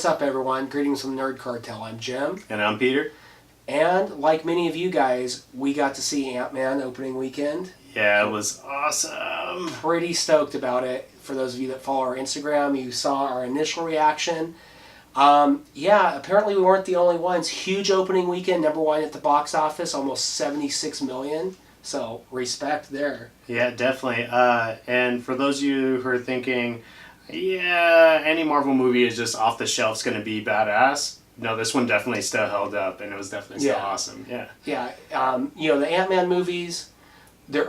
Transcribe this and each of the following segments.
What's up, everyone? Greetings from the Nerd Cartel. I'm Jim. And I'm Peter. And like many of you guys, we got to see Ant-Man opening weekend. Yeah, it was awesome. Pretty stoked about it. For those of you that follow our Instagram, you saw our initial reaction. Yeah, apparently we weren't the only ones. Huge opening weekend, #1 at the box office, almost 76 million. So, respect there. Yeah, definitely. And for those of you who are thinking, yeah, any Marvel movie is just off the shelf, is going to be badass. No, this one definitely still held up, and it was definitely still awesome. Yeah. Yeah. The Ant-Man movies,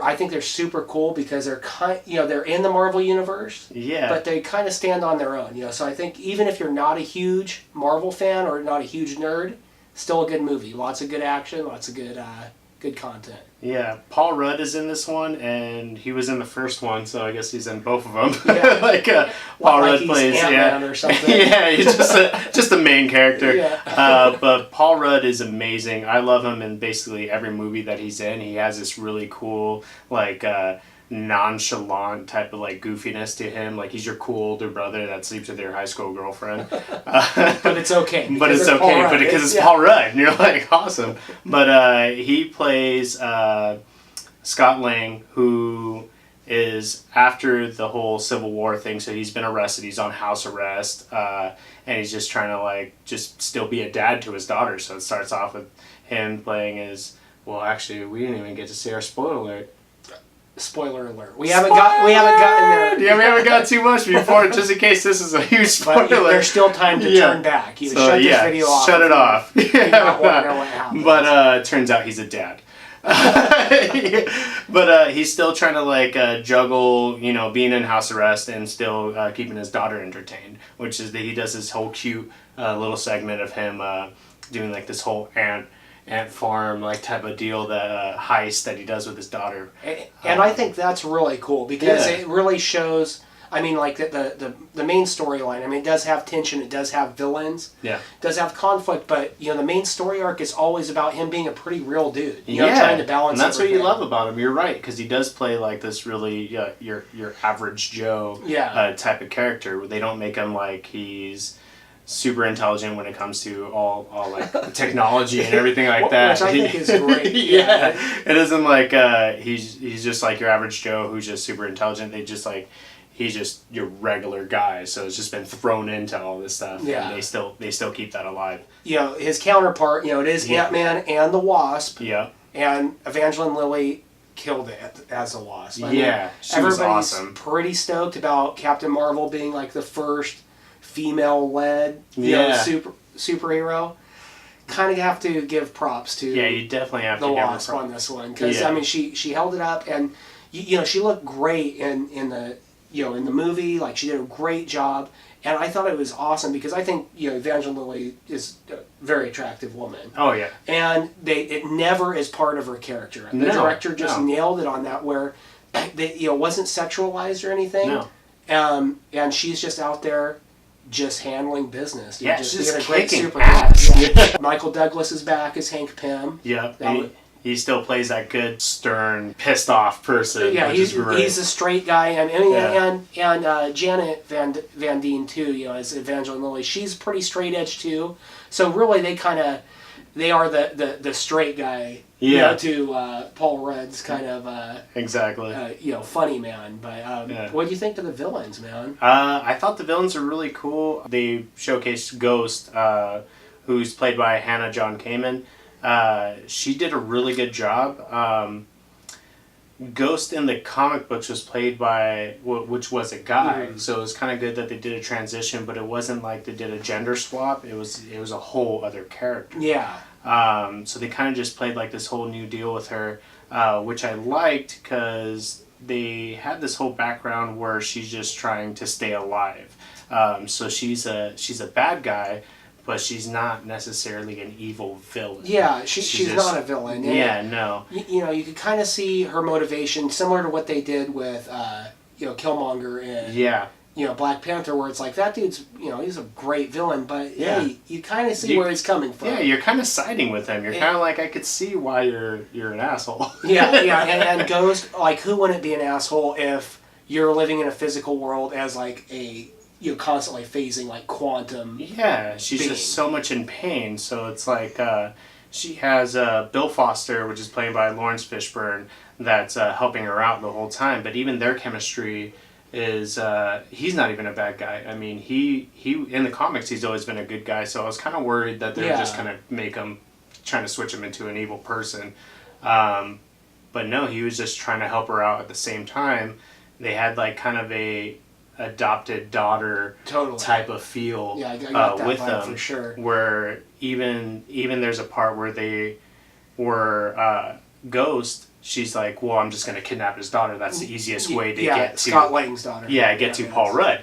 I think they're super cool because they're they're in the Marvel universe. Yeah. But they kind of stand on their own. So I think even if you're not a huge Marvel fan or not a huge nerd, still a good movie. Lots of good action, lots of good content. Yeah, Paul Rudd is in this one, and he was in the first one, so I guess he's in both of them. Yeah. Paul Rudd plays Ant-Man or something. Yeah, he's just a main character. Yeah. But Paul Rudd is amazing. I love him in basically every movie that he's in. He has this really cool nonchalant type of goofiness to him. Like he's your cool older brother that sleeps with your high school girlfriend. But it's okay. But it's okay, because it's Paul Rudd, and you're like, awesome. But he plays Scott Lang, who is after the whole Civil War thing. So he's been arrested. He's on house arrest, and he's just trying to just still be a dad to his daughter. So it starts off with him playing his. Well, actually, we didn't even get to see our spoiler alert. Spoiler alert. We haven't gotten there. Yeah, we haven't got too much before, just in case this is a huge spoiler. But there's still time to turn back. You shut this video off. Shut it off. You don't want to know what happens. But turns out he's a dad. But he's still trying to juggle, being in house arrest and still keeping his daughter entertained, which is that he does this whole cute little segment of him doing this whole ant farm type of deal, that heist that he does with his daughter. And I think that's really cool because it really shows. I mean, the main storyline. I mean, it does have tension. It does have villains. Yeah. It does have conflict, but the main story arc is always about him being a pretty real dude. Trying to balance. And that's everything. what you love about him. You're right, because he does play this really your average Joe type of character. They don't make him like he's super intelligent when it comes to all technology and everything like that. Which I think is great. Yeah. It isn't he's just like your average Joe who's just super intelligent. They just he's just your regular guy, so it's just been thrown into all this stuff. Yeah. And they still keep that alive. His counterpart, it is Ant-Man and the Wasp. Yeah. And Evangeline Lilly killed it as a Wasp. She was awesome. Pretty stoked about Captain Marvel being the first female-led superhero. Kind of have to give props to you definitely have the to Wasp give her on this one, because I mean she held it up, and she looked great in the in the movie. She did a great job, and I thought it was awesome because I think Evangeline Lilly is a very attractive woman. Oh yeah, and it never is part of her character. The director just nailed it on that, where wasn't sexualized or anything. No. And she's just out there just handling business. Yeah, just she's being a great kicking superhero. ass. Yeah. Michael Douglas is back as Hank Pym. Yeah. He still plays that good, stern, pissed off person. Yeah, which is great. He's a straight guy, and Janet Van Dien too. As Evangeline Lilly, she's pretty straight edge too. So really, they are the straight guy. To Paul Rudd's kind of exactly funny man. But what do you think of the villains, man? I thought the villains are really cool. They showcased Ghost, who's played by Hannah John Kamen. She did a really good job. Ghost in the comic books was played by, which was a guy, so it was kind of good that they did a transition, but it wasn't like they did a gender swap. It was a whole other character. Yeah. So they kind of just played this whole new deal with her, which I liked because they had this whole background where she's just trying to stay alive. So she's a bad guy, but she's not necessarily an evil villain. Yeah, she's not a villain. And, no. You could kind of see her motivation, similar to what they did with Killmonger in Black Panther, where it's that dude's he's a great villain, but hey, you kind of see where he's coming from. Yeah, you're kind of siding with him. You're kind of I could see why you're an asshole. and Ghost, who wouldn't be an asshole if you're living in a physical world as a constantly phasing like quantum. Yeah, she's being. just so much in pain. So it's like she has Bill Foster, which is played by Lawrence Fishburne, that's helping her out the whole time. But even their chemistry is he's not even a bad guy. I mean, he in the comics he's always been a good guy. So I was kind of worried that they're just gonna make him trying to switch him into an evil person. But no, he was just trying to help her out at the same time. They had like kind of a adopted daughter type of feel I got that with vibe them for sure. Where even there's a part where they were Ghost, she's like, well, I'm just going to kidnap his daughter, that's the easiest way to get to Scott Lang's daughter, get to Paul Rudd,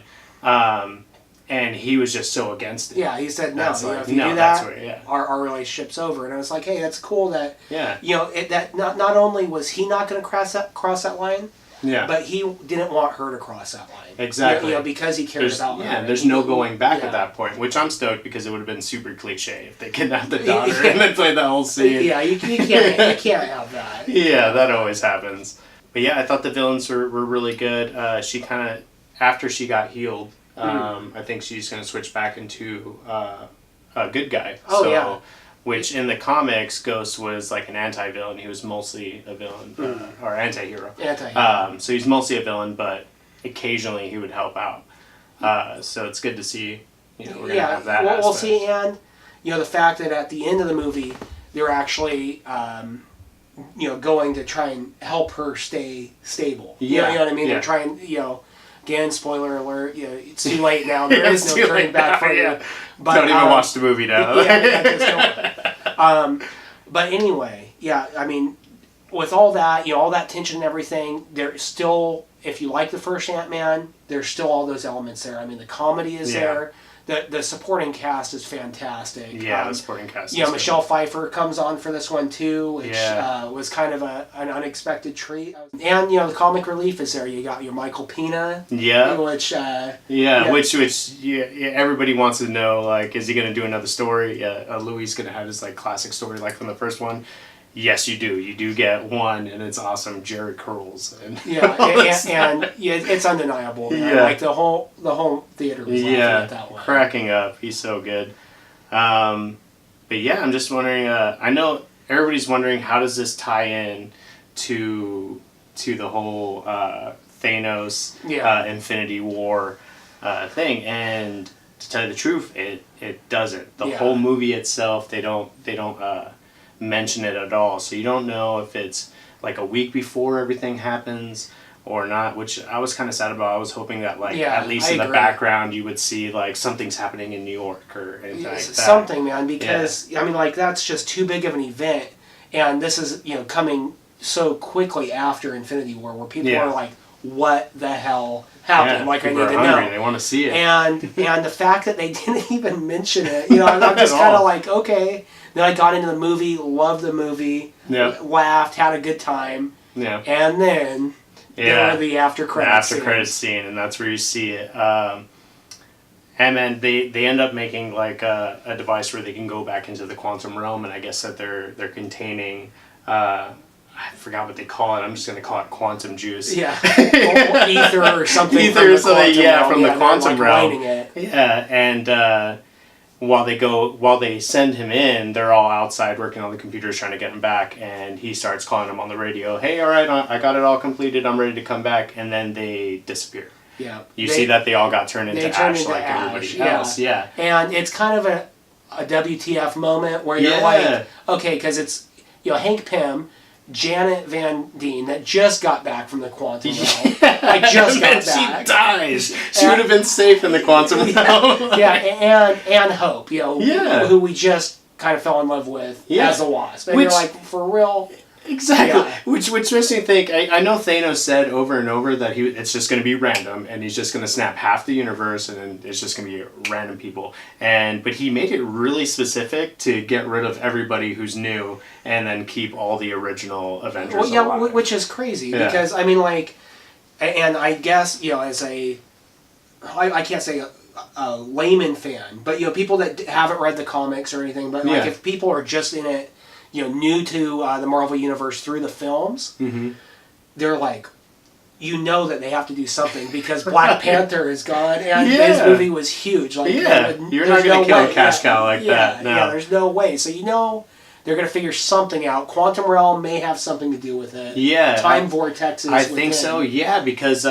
and he was just so against it. He said no, like, if you do that, our relationship's over. And I was like, hey, that's cool that that not only was he not going to cross that line, but he didn't want her to cross that line. Exactly. Because he cared about her. Yeah, there's no going back at that point, which I'm stoked because it would have been super cliche if they kidnapped the daughter and then played that whole scene. Yeah, you can't have that. Yeah, that always happens. But yeah, I thought the villains were really good. She kind of, after she got healed, I think she's going to switch back into a good guy. Which in the comics, Ghost was like an anti-villain. He was mostly a villain, or anti-hero. So he's mostly a villain, but occasionally he would help out. So it's good to see, we're going to have that aspect. We'll see, and, the fact that at the end of the movie, they're actually, going to try and help her stay stable. You know what I mean? They're trying, again, spoiler alert, it's too late now. There is no turning back for you. But, don't even watch the movie now. But anyway, I mean, with all that, all that tension and everything, there's still, if you like the first Ant-Man, there's still all those elements there. I mean, the comedy is there. The supporting cast is fantastic. Yeah, the supporting cast. Michelle Pfeiffer comes on for this one too, which was kind of an unexpected treat. And the comic relief is there. You got your Michael Pena. Yeah. Which. Which everybody wants to know. Like, is he going to do another story? Louis going to have his like classic story like from the first one. Yes, you do. You do get one, and it's awesome. Jared curls and it's undeniable. Man. Like the whole theater was laughing at that one. Cracking up. He's so good. But I'm just wondering. I know everybody's wondering how does this tie in to the whole Thanos Infinity War thing, and to tell you the truth, it doesn't. The whole movie itself, they don't mention it at all, so you don't know if it's like a week before everything happens or not, which I was kind of sad about. I was hoping that at least in the background you would see like something's happening in New York or anything like that. Something, man, because I mean, like, that's just too big of an event, and this is coming so quickly after Infinity War, where people are like, what the hell happened? Like, I need to know. They want to see it, and the fact that they didn't even mention it, I'm just kind of like, okay. Then I got into the movie, loved the movie, laughed, had a good time, and then there were the after credits scene, and that's where you see it. And then they end up making like a device where they can go back into the quantum realm, and I guess that they're containing. I forgot what they call it. I'm just going to call it quantum juice. Yeah, or ether or something. Ether or something. From the quantum realm. It. Yeah, and. While they send him in, they're all outside working on the computers trying to get him back, and he starts calling them on the radio, hey, all right, I got it all completed, I'm ready to come back, and then they disappear. Yeah. You see that they all got turned into ash like everybody else. Yeah. And it's kind of a WTF moment where you're like, okay, because it's, Hank Pym, Janet Van Dien that just got back from the quantum realm. I just got back. She dies. She would have been safe in the quantum realm. and Hope, who we just kind of fell in love with as a Wasp. And you're like, for real? Exactly. Yeah. Which makes me think, I know Thanos said over and over that it's just going to be random, and he's just going to snap half the universe, and then it's just going to be random people. But he made it really specific to get rid of everybody who's new, and then keep all the original Avengers alive. Which is crazy, because, I mean, like, and I guess, as I can't say a layman fan, but, people that haven't read the comics or anything, but, like, if people are just in it, new to the Marvel Universe through the films, they're like, you know that they have to do something because Black Panther is gone and Yeah. his movie was huge. Like, you're not going to kill a cash cow like that. No. Yeah, there's no way. So you know they're going to figure something out. Quantum Realm may have something to do with it. Yeah. Time vortexes. I think so, yeah, because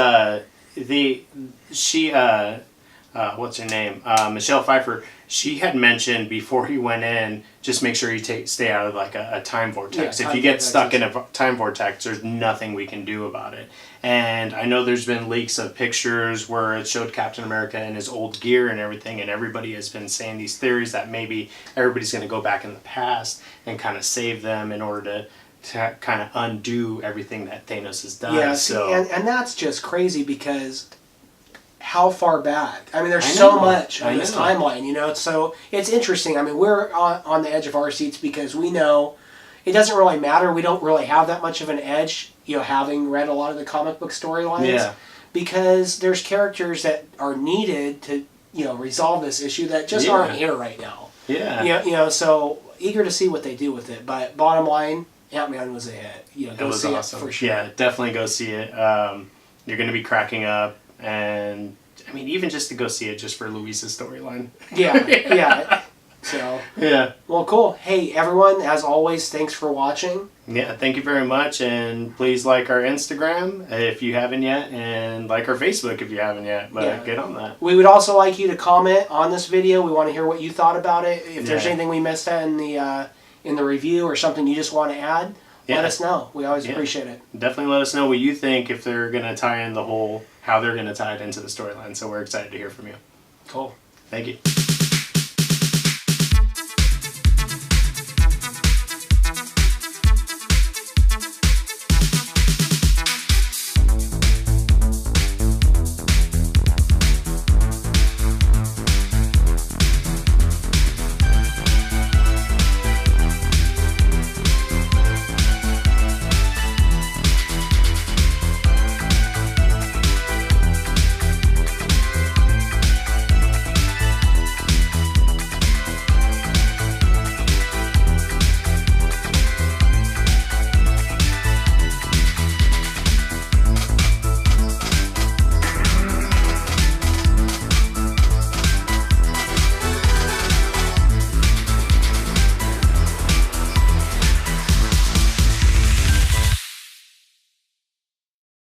what's her name? Michelle Pfeiffer, she had mentioned before he went in, just make sure you stay out of like a time vortex. Yeah, if you get stuck in a time vortex, there's nothing we can do about it. And I know there's been leaks of pictures where it showed Captain America in his old gear and everything, and everybody has been saying these theories that maybe everybody's going to go back in the past and kind of save them in order to kind of undo everything that Thanos has done. Yeah, so and that's just crazy because how far back? I mean, there's so much on this timeline, you know. So it's interesting. I mean, we're on the edge of our seats because we know it doesn't really matter. We don't really have that much of an edge, you know, having read a lot of the comic book storylines. Yeah. Because there's characters that are needed to, you know, resolve this issue that just aren't here right now. Yeah. You know, so eager to see what they do with it. But bottom line, Ant-Man was a hit. You know, go see it for sure. Yeah, definitely go see it. You're going to be cracking up, and I mean, even just to go see it just for Luis's storyline. Yeah. So. Yeah. Well, cool. Hey, everyone, as always, thanks for watching. Yeah, thank you very much, and please like our Instagram if you haven't yet, and like our Facebook if you haven't yet, but get on that. We would also like you to comment on this video. We want to hear what you thought about it. If there's anything we missed in the review or something you just want to add, let us know. We always appreciate it. Definitely let us know what you think if they're going to tie in how they're going to tie it into the storyline, so we're excited to hear from you. Cool. Thank you.